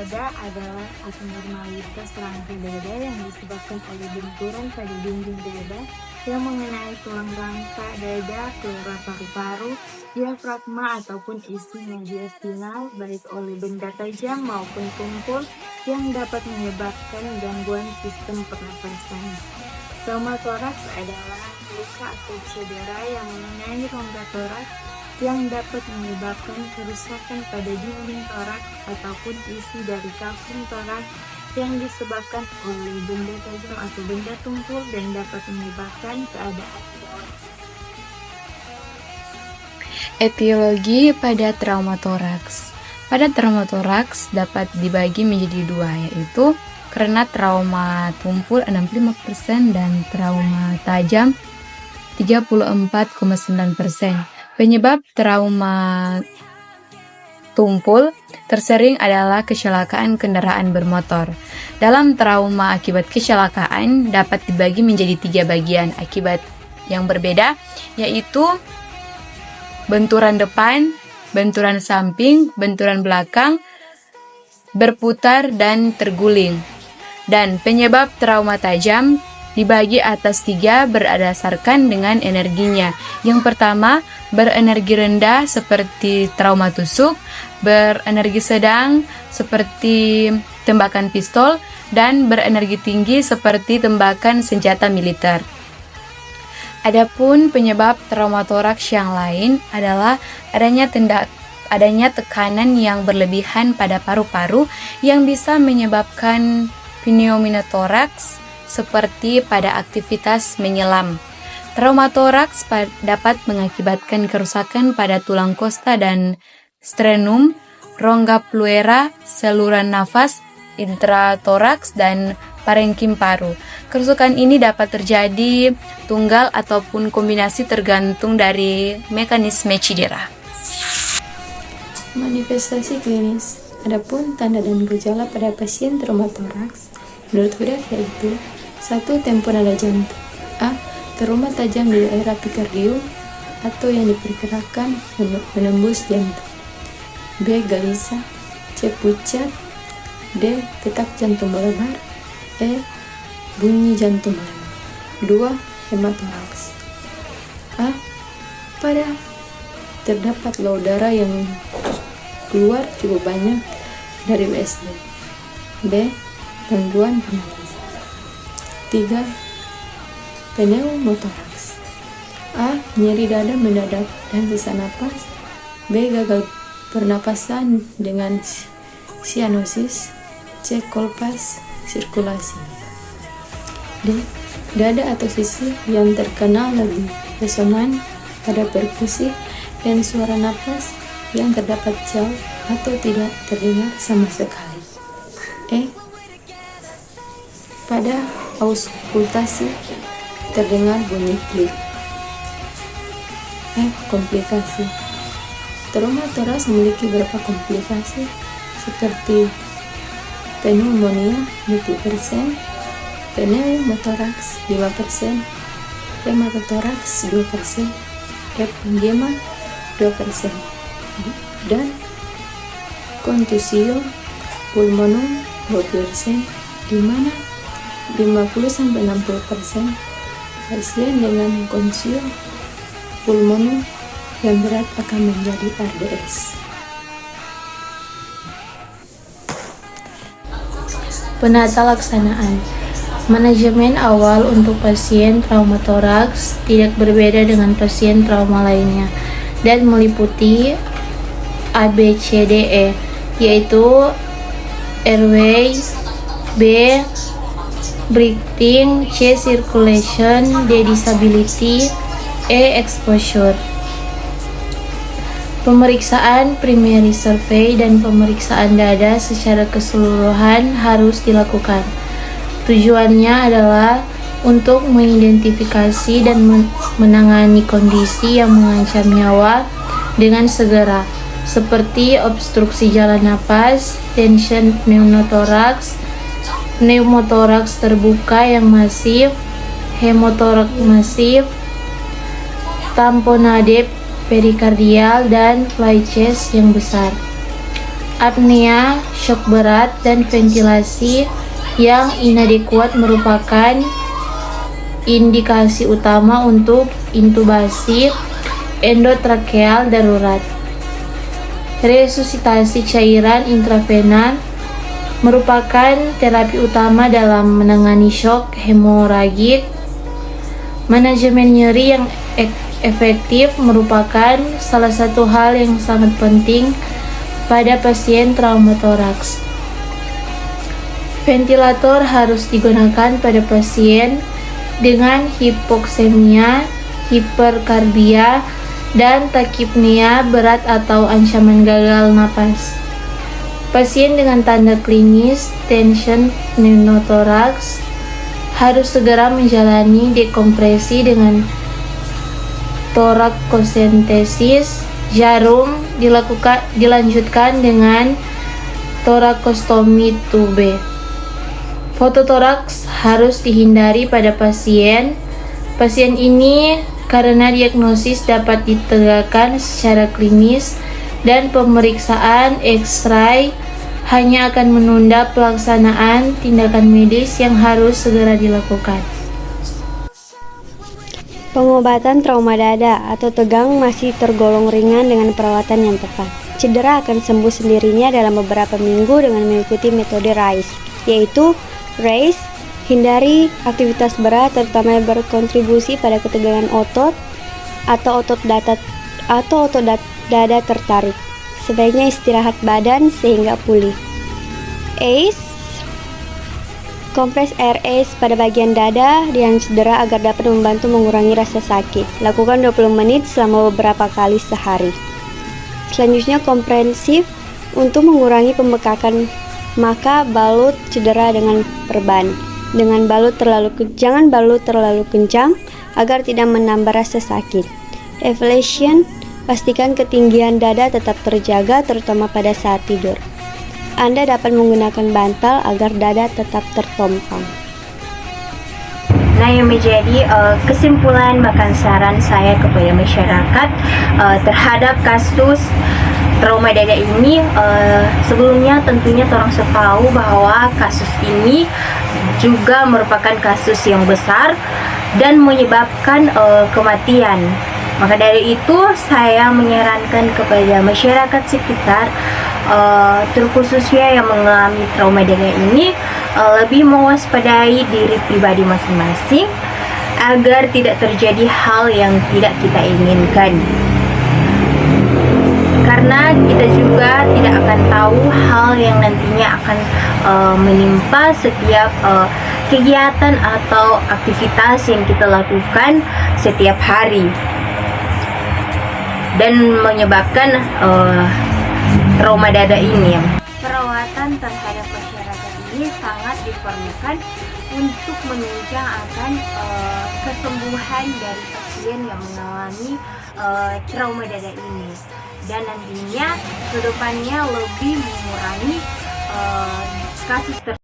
dada adalah abnormalitas rangka dada yang disebabkan oleh benturan pada dinding dada yang mengenai tulang rangka dada, pleura paru-paru, diafragma ataupun isi mediastinal baik oleh benda tajam maupun tumpul yang dapat menyebabkan gangguan sistem pernapasan. Pneumotoraks adalah luka atau cedera yang mengenai rongga toraks yang dapat menyebabkan kerusakan pada dinding toraks ataupun isi dari kalkum toraks yang disebabkan oleh benda tajam atau benda tumpul dan dapat menyebabkan keadaan gawat. Etiologi pada trauma toraks. Pada trauma toraks dapat dibagi menjadi dua, yaitu karena trauma tumpul 65% dan trauma tajam 34,9%. Penyebab trauma tumpul tersering adalah kecelakaan kendaraan bermotor. Dalam trauma akibat kecelakaan dapat dibagi menjadi 3 bagian akibat yang berbeda, yaitu benturan depan, benturan samping, benturan belakang, berputar, dan terguling. Dan penyebab trauma tajam dibagi atas 3 berdasarkan dengan energinya. Yang pertama, berenergi rendah seperti trauma tusuk, berenergi sedang seperti tembakan pistol, dan berenergi tinggi seperti tembakan senjata militer. Adapun penyebab trauma toraks yang lain adalah adanya tekanan yang berlebihan pada paru-paru yang bisa menyebabkan pneumotoraks seperti pada aktivitas menyelam. Trauma toraks dapat mengakibatkan kerusakan pada tulang kosta dan sternum, rongga pleura, saluran nafas, intratoraks, dan parenkim paru. Kerusakan ini dapat terjadi tunggal ataupun kombinasi tergantung dari mekanisme cedera. Manifestasi klinis. Adapun tanda dan gejala pada pasien trauma toraks menurut Huda yaitu 1. Tempo nada jantung. A. Trauma tajam di daerah epikardium atau yang diperkirakan menembus jantung. B. Gelisah. C. Pucat. D. Detak jantung melebar. E. Bunyi jantung melebar. 2. Hematoraks. A. Pada terdapat low darah yang keluar cukup banyak dari USG. B. Gangguan pernapasan. 3. Pneumotoraks. A. Nyeri dada mendadak dan sesak napas. B. Gagal pernapasan dengan sianosis. C. Kolpas sirkulasi. D. Dada atau sisi yang terkenal lebih resonan pada perkusi dan suara napas yang terdapat jauh atau tidak terdengar sama sekali. E. Pada auskultasi terdengar bunyi klik. F. Komplikasi. Trauma toraks memiliki beberapa komplikasi seperti pneumonia 20%, pneumotoraks 5%, hematotoraks 2%, emfisema 2%, dan kontusio pulmonum 20%, di mana 50-60% pasien dengan kontusio pulmonum yang berat akan menjadi RDS. Penata laksanaan. Manajemen awal untuk pasien trauma toraks tidak berbeda dengan pasien trauma lainnya dan meliputi ABCDE, yaitu airway, B. breathing, C. circulation, D. disability, E. exposure. Pemeriksaan primary survey dan pemeriksaan dada secara keseluruhan harus dilakukan. Tujuannya adalah untuk mengidentifikasi dan menangani kondisi yang mengancam nyawa dengan segera, seperti obstruksi jalan napas, tension pneumotoraks, pneumotoraks terbuka yang masif, hemotoraks masif, tamponade perikardial, dan fly chest yang besar. apnea, shock berat, dan ventilasi yang inadekuat merupakan indikasi utama untuk intubasi endotrakeal darurat. Resusitasi cairan intravena merupakan terapi utama dalam menangani shock hemoragik. Manajemen nyeri yang efektif merupakan salah satu hal yang sangat penting pada pasien trauma toraks. Ventilator harus digunakan pada pasien dengan hipoksemia, hiperkarbia, dan takipnea berat atau ancaman gagal napas. Pasien dengan tanda klinis tension pneumotoraks harus segera menjalani dekompresi dengan torakosentesis jarum, dilanjutkan dengan torakostomi tube. Fototoraks harus dihindari pada pasien. Pasien ini karena diagnosis dapat ditegakkan secara klinis dan pemeriksaan X-ray hanya akan menunda pelaksanaan tindakan medis yang harus segera dilakukan. Pengobatan trauma dada atau tegang masih tergolong ringan dengan perawatan yang tepat. Cedera akan sembuh sendirinya dalam beberapa minggu dengan mengikuti metode RICE, yaitu RICE, hindari aktivitas berat terutama yang berkontribusi pada ketegangan otot atau otot dada tertarik. Sebaiknya istirahat badan sehingga pulih. ACE, kompres air ACE pada bagian dada yang cedera agar dapat membantu mengurangi rasa sakit. Lakukan 20 menit selama beberapa kali sehari. Selanjutnya komprehensif untuk mengurangi pembekakan, maka balut cedera dengan perban. Jangan balut terlalu kencang agar tidak menambah rasa sakit. Elevation, pastikan ketinggian dada tetap terjaga terutama pada saat tidur. Anda dapat menggunakan bantal agar dada tetap tertompang. Nah, yang menjadi kesimpulan bahkan saran saya kepada masyarakat terhadap kasus trauma dada ini, sebelumnya tentunya orang tahu bahwa kasus ini juga merupakan kasus yang besar dan menyebabkan kematian. Maka dari itu saya menyarankan kepada masyarakat sekitar, terkhususnya yang mengalami trauma dada ini, lebih mewaspadai diri pribadi masing-masing agar tidak terjadi hal yang tidak kita inginkan. Karena kita juga tidak akan tahu hal yang nantinya akan menimpa setiap kegiatan atau aktivitas yang kita lakukan setiap hari dan menyebabkan trauma dada ini. Perawatan terhadap masyarakat ini sangat diperlukan untuk menunjang akan kesembuhan dari pasien yang mengalami trauma dada ini, dan nantinya kedepannya lebih mengurangi kasus tersebut.